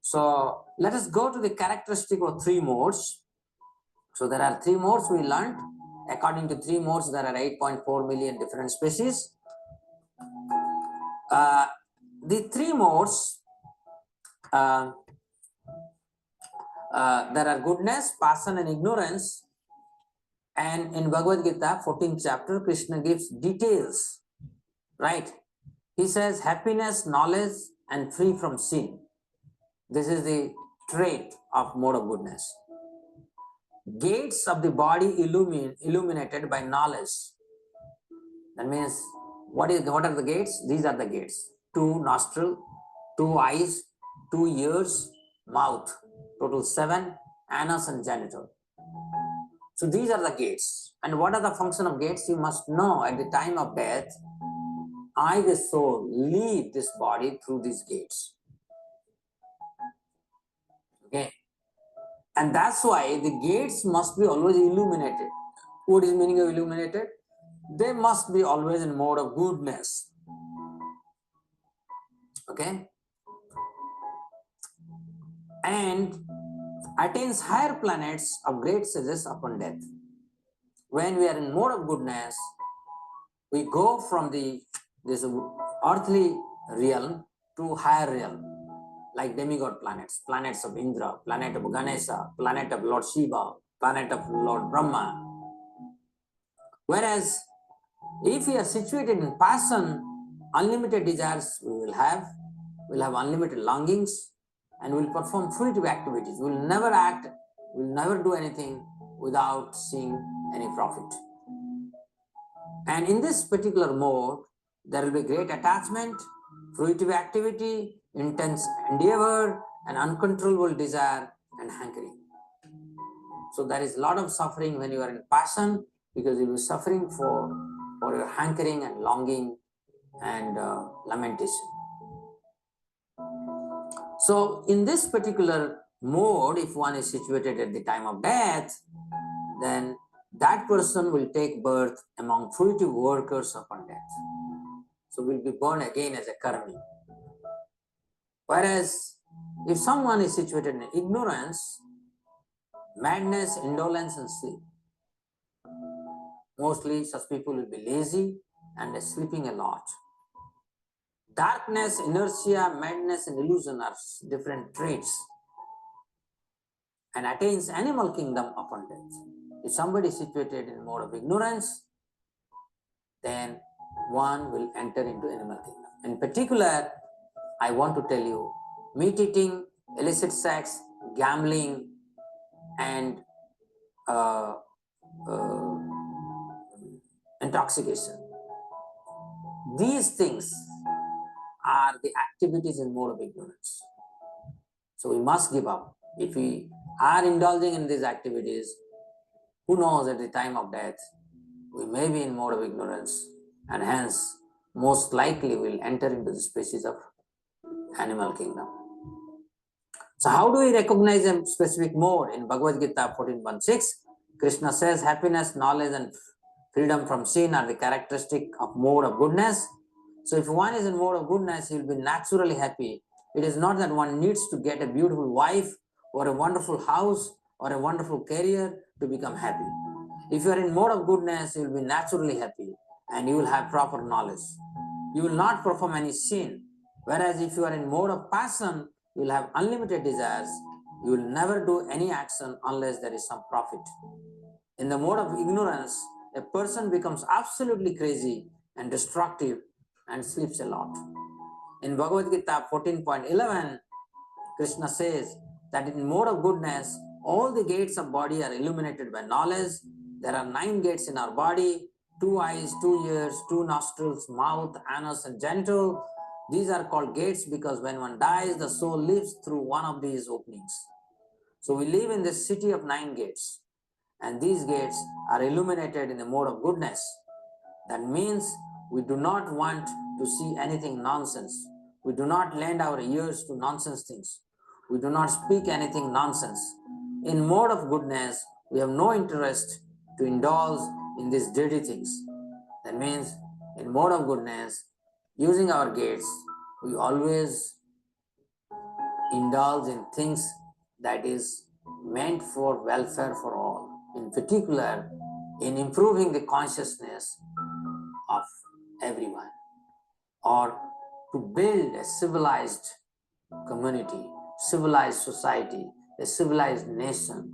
So let us go to the characteristic of 3 modes. So there are 3 modes we learned. According to 3 modes, there are 8.4 million different species. The 3 modes, there are goodness, passion, and ignorance. And in Bhagavad Gita, 14th chapter, Krishna gives details, right? He says happiness, knowledge, and free from sin. This is the trait of mode of goodness. Gates of the body illuminated by knowledge. That means, what are the gates? These are the gates. 2 nostrils, 2 eyes, 2 ears, mouth. Total 7, anus and genital. So these are the gates. And what are the function of gates? You must know at the time of death, I, the soul, leave this body through these gates. Okay. And that's why the gates must be always illuminated. What is meaning of illuminated? They must be always in mode of goodness. Okay. And attains higher planets of great sages upon death. When we are in mode of goodness, we go from this earthly realm to higher realm, like demigod planets, planets of Indra, planet of Ganesha, planet of Lord Shiva, planet of Lord Brahma. Whereas if we are situated in passion, unlimited desires we'll have unlimited longings, and we'll perform fruitive activities. We'll never act, we'll never do anything without seeing any profit. And in this particular mode, there will be great attachment, fruitive activity, intense endeavor, and uncontrollable desire and hankering. So there is a lot of suffering when you are in passion, because you will be suffering for your hankering and longing and lamentation. So in this particular mode, if one is situated at the time of death, then that person will take birth among fruitive workers upon death. So will be born again as a karmi. Whereas if someone is situated in ignorance, madness, indolence, and sleep, mostly such people will be lazy and sleeping a lot. Darkness, inertia, madness, and illusion are different traits, and attains animal kingdom upon death. If somebody is situated in mode of ignorance, then one will enter into animal kingdom. In particular, I want to tell you, meat eating, illicit sex, gambling, and intoxication. These things are the activities in mode of ignorance. So we must give up. If we are indulging in these activities, who knows, at the time of death, we may be in mode of ignorance, and hence most likely will enter into the species of animal kingdom. So how do we recognize a specific mode? In Bhagavad Gita 14.1.6, Krishna says happiness, knowledge, and freedom from sin are the characteristic of mode of goodness. So if one is in mode of goodness, he will be naturally happy. It is not that one needs to get a beautiful wife or a wonderful house or a wonderful career to become happy. If you are in mode of goodness, you will be naturally happy and you will have proper knowledge. You will not perform any sin. Whereas if you are in mode of passion, you will have unlimited desires. You will never do any action unless there is some profit. In the mode of ignorance, a person becomes absolutely crazy and destructive and sleeps a lot. In Bhagavad Gita 14.11, Krishna says that in mode of goodness, all the gates of body are illuminated by knowledge. There are 9 gates in our body: 2 eyes, 2 ears, 2 nostrils, mouth, anus, and genital. These are called gates because when one dies, the soul lives through one of these openings. So we live in this city of 9 gates, and these gates are illuminated in the mode of goodness. That means we do not want to see anything nonsense. We do not lend our ears to nonsense things. We do not speak anything nonsense. In mode of goodness, we have no interest to indulge in these dirty things. That means in mode of goodness, using our gates, we always indulge in things that is meant for welfare for all. In particular, in improving the consciousness of everyone, or to build a civilized community, civilized society, a civilized nation.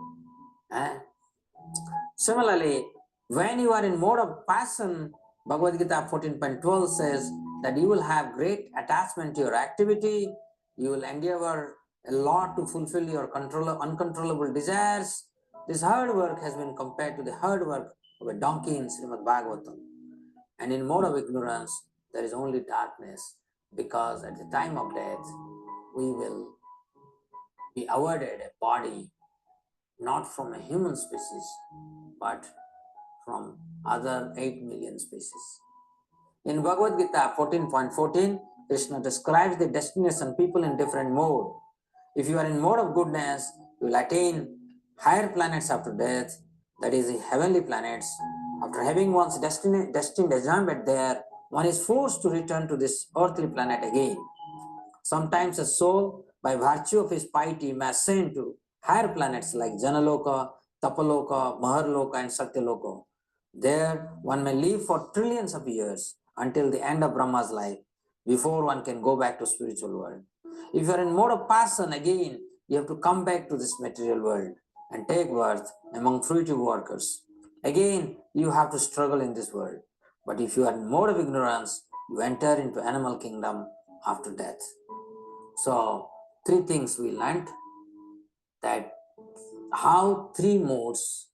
Similarly, when you are in mode of passion, Bhagavad Gita 14.12 says that you will have great attachment to your activity, you will endeavor a lot to fulfill your uncontrollable desires. This hard work has been compared to the hard work of a donkey in Srimad Bhagavatam. And in mode of ignorance, there is only darkness, because at the time of death, we will be awarded a body not from a human species, but from other 8 million species. In Bhagavad Gita 14.14, Krishna describes the destination people in different mode. If you are in mode of goodness, you will attain higher planets after death, that is the heavenly planets. After having one's destined assignment there, one is forced to return to this earthly planet again. Sometimes a soul, by virtue of his piety, may ascend to higher planets like Janaloka, Tapaloka, Maharloka, and Satyaloka. There, one may live for trillions of years until the end of Brahma's life before one can go back to spiritual world. If you are in mode of passion, again, you have to come back to this material world and take birth among fruitive workers. Again, you have to struggle in this world. But if you are in mode of ignorance, you enter into animal kingdom after death. So, three things we learned, that how three modes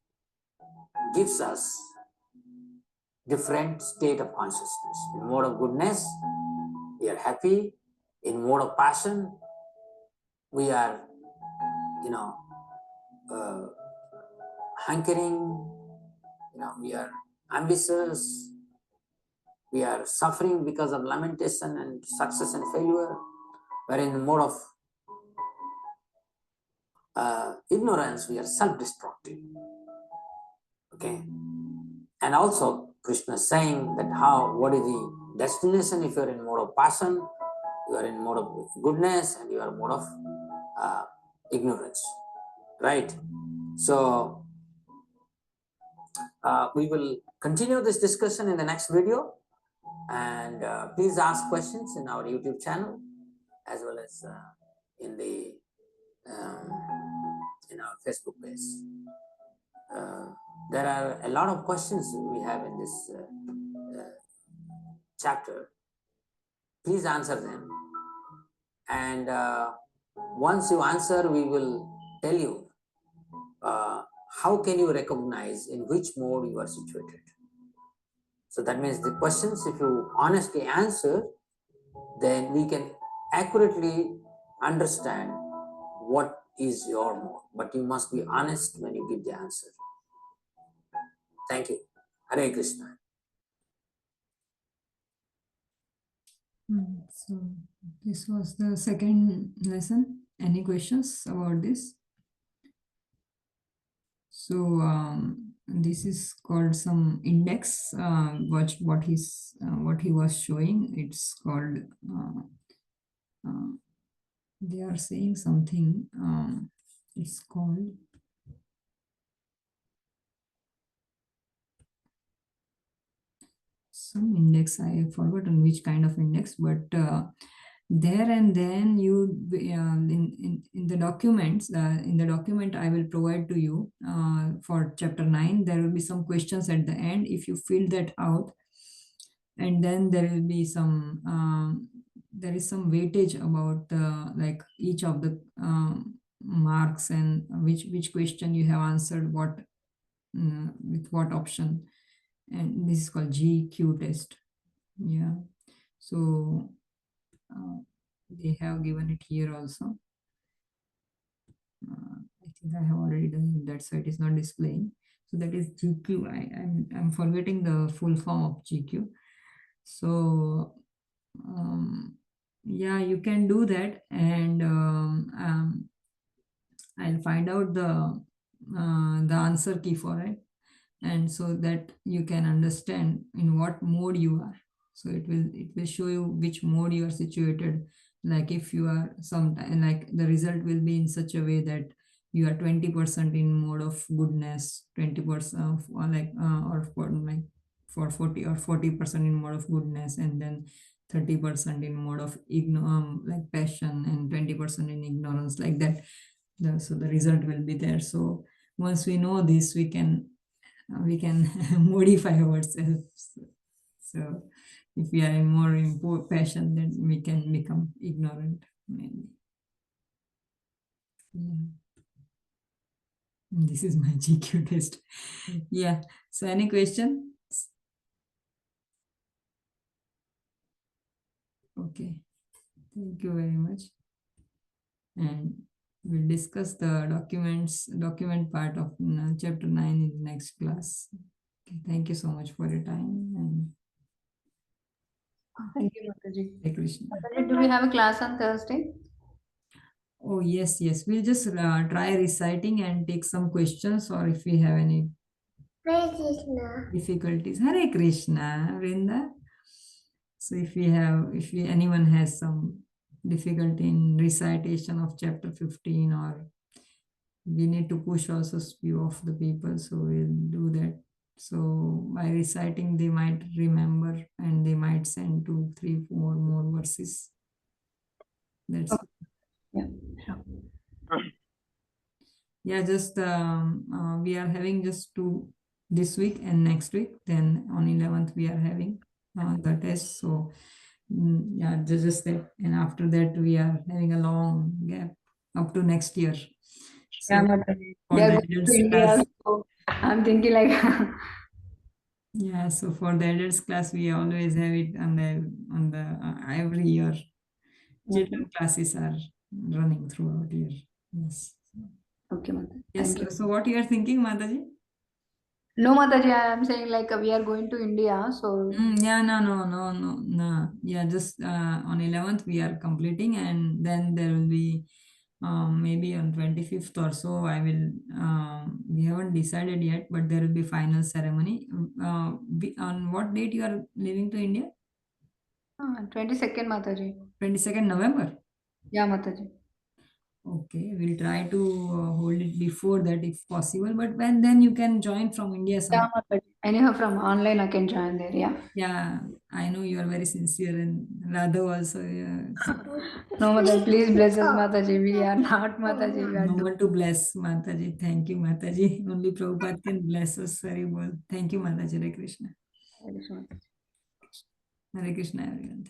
gives us different state of consciousness. In mode of goodness, we are happy. In mode of passion, we are, hankering, we are ambitious, we are suffering because of lamentation and success and failure. Where in the mode of ignorance, we are self-destructive. Okay. And also, Krishna is saying that what is the destination if you are in mode of passion, you are in mode of goodness, and you are in mode of ignorance, right? So, we will continue this discussion in the next video, and please ask questions in our YouTube channel as well as in our Facebook page. There are a lot of questions we have in this chapter. Please answer them, and once you answer, we will tell you how can you recognize in which mode you are situated. So that means the questions, if you honestly answer, then we can accurately understand what is your mode. But you must be honest when you give the answer. Thank you. Hare Krishna. So this was the second lesson. Any questions about this? So this is called some index. What he was showing. It's called. They are saying something. It's called. Some index. I have forgotten which kind of index, but there and then you in the documents in the document I will provide to you for chapter 9, there will be some questions at the end. If you fill that out, and then there will be some there is some weightage about like each of the marks and which question you have answered what with what option, and this is called GQ test. Yeah, so they have given it here also. I think I have already done that, so it is not displaying. So that is GQ. I'm forgetting the full form of GQ. So yeah, you can do that, and I'll find out the answer key for it, and so that you can understand in what mode you are. So it will show you which mode you are situated. Like if you are like the result will be in such a way that you are 20% in mode of goodness, 20% of or for 40% in mode of goodness, and then 30% in mode of like passion, and 20% in ignorance, like that. So the result will be there. So once we know this, we can modify ourselves. So if we are in more in passion, then we can become ignorant, maybe. Yeah. This is my GQ test. Yeah. So any question? Okay. Thank you very much. And We'll discuss the document part of chapter 9 in the next class. Okay, thank you so much for your time, and Thank you, Mataji. Hare Krishna. Mataji, do we have a class on Thursday? Oh, yes, yes. We'll just try reciting and take some questions, or if we have any difficulties. Hare Krishna, Vrinda. So if anyone has some difficulty in recitation of chapter 15, or we need to push also few of the people, so we'll do that. So by reciting, they might remember and they might send 2, 3, 4 more verses. That's Yeah, sure. Yeah, just we are having just 2 this week and next week. Then on 11th we are having the test. So yeah, just that. And after that we are having a long gap up to next year. Yeah, So Mataji. for We are the going to adults India, class, so I'm thinking like yeah. So for the adults class, we always have it on the every year. Children classes are running throughout year. Yes. okay, Mataji. Yes. Thank you. So what you are thinking, Mataji? No, Mataji, I am saying like we are going to India, so Yeah, no. Yeah, just on 11th we are completing, and then there will be maybe on 25th or so. We haven't decided yet, but there will be final ceremony. On what date you are leaving to India? 22nd, Mataji. 22nd November. Yeah, Mataji. Okay, we'll try to hold it before that if possible. But when then you can join from India Yeah, some. Mataji. Anyhow, from online I can join there. Yeah. Yeah, I know you are very sincere, and Radha also. Yeah. No, Mataji, please bless us, Mataji. We are not Mataji. We are No one to bless, Mataji. Thank you, Mataji. Only Prabhupada can bless us very well. Thank you, Mataji. Hare Krishna. doing. Hare Krishna, everyone.